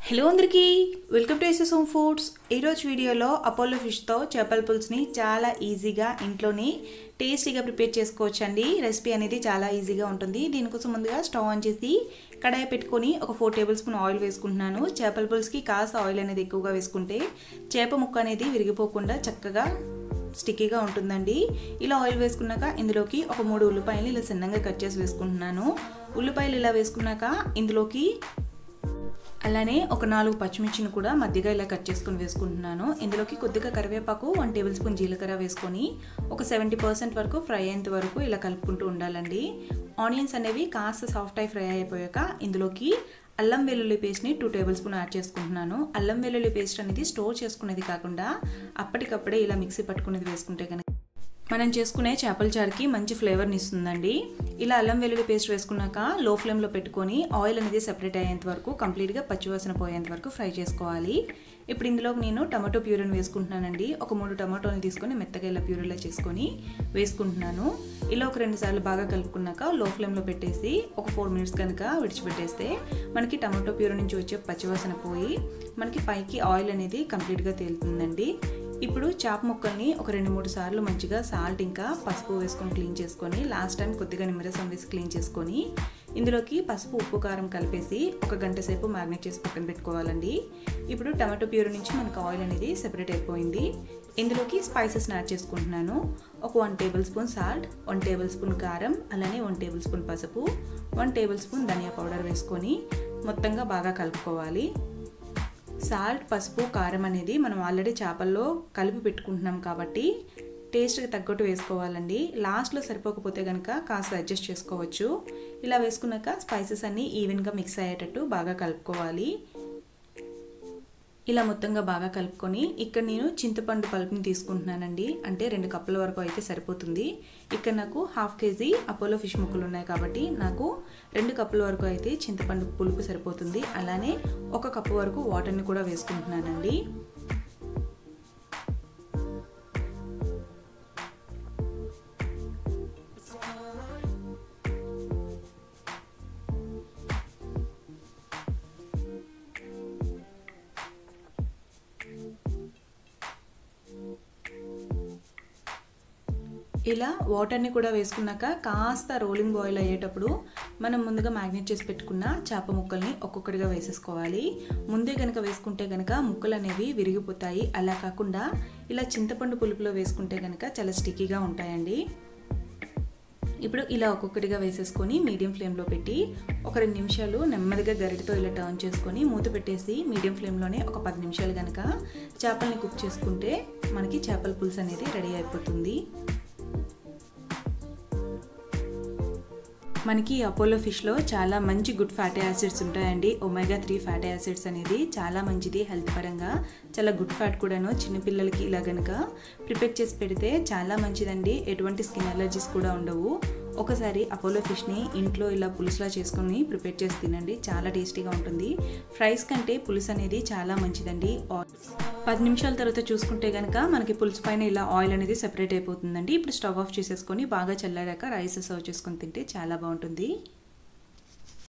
Hello అందరికీ welcome to SS home foods. ఈరోజు వీడియోలో అపోలో ఫిష్తో చేపల పులుసుని చాలా ఈజీగా ఇంట్లోనే టేస్టీగా ప్రిపేర్ చేసుకోవచ్చండి. రెసిపీ అనేది చాలా ఈజీగా ఉంటుంది. దీనికోసం ముందుగా స్టవ్ ఆన్ చేసి కడాయి పెట్టుకొని ఒక 4 టేబుల్ స్పూన్ ఆయిల్ వేసుకుంటున్నాను. చేపల పులుసుకి కాస్త ఆయిల్ అనేది ఎక్కువగా వేసుకుంటే చేప ముక్క అనేది విరిగిపోకుండా చక్కగా స్టిక్కీగా ఉంటుందండి. ఇలా ఆయిల్ వేసుకున్నాక ఇందులోకి ఒక 3 ఉల్లిపాయలు ఇలా సన్నగా కట్ చేసి వేసుకుంటున్నాను. ఉల్లిపాయలు ఇలా వేసుకున్నాక ఇందులోకి అలానే ఒక 4 పచ్చిమిర్చిని కూడా మధ్యగా ఇలా కట్ చేసుకొని వేసుకుంటున్నాను. ఇందులోకి కొద్దిగా కరివేపాకు 1 టేబుల్ స్పూన్ జీలకర్ర వేసుకొని ఒక 70% వరకు ఫ్రై అయ్యేంత వరకు ఇలా కలుపుకుంటూ ఉండాలండి. ఆనియన్స్ అనేవి కాస్త సాఫ్ట్ అయి ఫ్రై అయిపోయాక ఇందులోకి అల్లం వెల్లుల్లి పేస్ట్ని 2 టేబుల్ స్పూన్ యాడ్ చేసుకుంటున్నాను. అల్లం వెల్లుల్లి పేస్ట్ అనేది స్టోర్ చేసుకునేది కాకుండా అప్పటికప్పుడే ఇలా మిక్సీ పట్టుకునేది వేసుకుంటే కనుక మనం చేసుకునే చేపల చారుకి మంచి ఫ్లేవర్ని ఇస్తుందండి. ఇలా అల్లం వెల్లుల్లి పేస్ట్ వేసుకున్నాక లో ఫ్లేమ్లో పెట్టుకొని ఆయిల్ అనేది సెపరేట్ అయ్యేంత వరకు కంప్లీట్గా పచ్చివాసన పోయేంత వరకు ఫ్రై చేసుకోవాలి. ఇప్పుడు ఇందులోకి నేను టమాటో ప్యూరీని వేసుకుంటున్నానండి. ఒక 3 టమాటోలు తీసుకొని మెత్తగా ఇలా ప్యూరీలో చేసుకొని వేసుకుంటున్నాను. ఇలా ఒక 2 సార్లు బాగా కలుపుకున్నాక లో ఫ్లేమ్లో పెట్టేసి ఒక 4 మినిట్స్ కనుక విడిచిపెట్టేస్తే మనకి టమాటో ప్యూరీ నుంచి వచ్చే పచ్చివాసన పోయి మనకి పైకి ఆయిల్ అనేది కంప్లీట్గా తేలుతుందండి. ఇప్పుడు చేప ముక్కల్ని ఒక 2-3 సార్లు మంచిగా సాల్ట్ ఇంకా పసుపు వేసుకొని క్లీన్ చేసుకొని లాస్ట్ టైం కొద్దిగా నిమ్మరసం వేసి క్లీన్ చేసుకొని ఇందులోకి పసుపు ఉప్పు కారం కలిపేసి ఒక గంట సేపు మ్యారినేట్ చేసి పక్కన పెట్టుకోవాలండి. ఇప్పుడు టమాటో ప్యూరీ నుంచి మనకు ఆయిల్ అనేది సెపరేట్ అయిపోయింది. ఇందులోకి స్పైసెస్ని యాడ్ చేసుకుంటున్నాను. ఒక 1 table spoon salt, 1 table spoon కారం, అలానే 1 టేబుల్ స్పూన్ పసుపు, 1 టేబుల్ స్పూన్ ధనియా పౌడర్ వేసుకొని మొత్తంగా బాగా కలుపుకోవాలి. సాల్ట్, పసుపు, కారం అనేది మనం ఆల్రెడీ చేపల్లో కలిపి పెట్టుకుంటున్నాం కాబట్టి టేస్ట్కి తగ్గట్టు వేసుకోవాలండి. లాస్ట్లో సరిపోకపోతే కనుక కాస్త అడ్జస్ట్ చేసుకోవచ్చు. ఇలా వేసుకున్నాక స్పైసెస్ అన్నీ ఈవెన్గా మిక్స్ అయ్యేటట్టు బాగా కలుపుకోవాలి. ఇలా మొత్తంగా బాగా కలుపుకొని ఇక్కడ నేను చింతపండు పల్పుని తీసుకుంటున్నానండి. అంటే 2 కప్పుల వరకు అయితే సరిపోతుంది. ఇక్కడ నాకు 1/2 కేజీ అపోలో ఫిష్ ముక్కలు ఉన్నాయి కాబట్టి నాకు 2 కప్పుల వరకు అయితే చింతపండు పులుపు సరిపోతుంది. అలానే 1 కప్పు వరకు వాటర్ని కూడా వేసుకుంటున్నానండి. ఇలా వాటర్ని కూడా వేసుకున్నాక కాస్త రోలింగ్ బాయిల్ అయ్యేటప్పుడు మనం ముందుగా మ్యాగ్నేట్ చేసి పెట్టుకున్న చేప ముక్కల్ని ఒక్కొక్కటిగా వేసేసుకోవాలి. ముందే కనుక వేసుకుంటే కనుక ముక్కలు అనేవి విరిగిపోతాయి. అలా కాకుండా ఇలా చింతపండు పులుపులో వేసుకుంటే కనుక చాలా స్టిక్కీగా ఉంటాయండి. ఇప్పుడు ఇలా ఒక్కొక్కటిగా వేసేసుకొని మీడియం ఫ్లేమ్లో పెట్టి ఒక 2 నిమిషాలు నెమ్మదిగా గరిటతో ఇలా టర్న్ చేసుకొని మూత పెట్టేసి మీడియం ఫ్లేమ్లోనే ఒక 10 నిమిషాలు కనుక చేపల్ని కుక్ చేసుకుంటే మనకి చేపల పులుసు అనేది రెడీ అయిపోతుంది. మనకి అపోలో ఫిష్లో చాలా మంచి గుడ్ ఫ్యాటీ యాసిడ్స్ ఉంటాయండి. ఒమేగా 3 ఫ్యాటీ యాసిడ్స్ అనేది చాలా మంచిది హెల్త్ పరంగా. చాలా గుడ్ ఫ్యాట్ కూడాను. చిన్నపిల్లలకి ఇలా కనుక ప్రిపేర్ చేసి పెడితే చాలా మంచిదండి. ఎటువంటి స్కిన్ అలర్జీస్ కూడా ఉండవు. ఒకసారి అపోలో ఫిష్ని ఇంట్లో ఇలా పులుసులా చేసుకొని ప్రిపేర్ చేసి తినండి. చాలా టేస్టీగా ఉంటుంది. ఫ్రైస్ కంటే పులుసు అనేది చాలా మంచిదండి. 10 నిమిషాల తర్వాత చూసుకుంటే కనుక మనకి పులుసు పైన ఇలా ఆయిల్ అనేది సెపరేట్ అయిపోతుందండి. ఇప్పుడు స్టవ్ ఆఫ్ చేసేసుకొని బాగా చల్లారాక రైస్ సర్వ్ చేసుకొని తింటే చాలా బాగుంటుంది.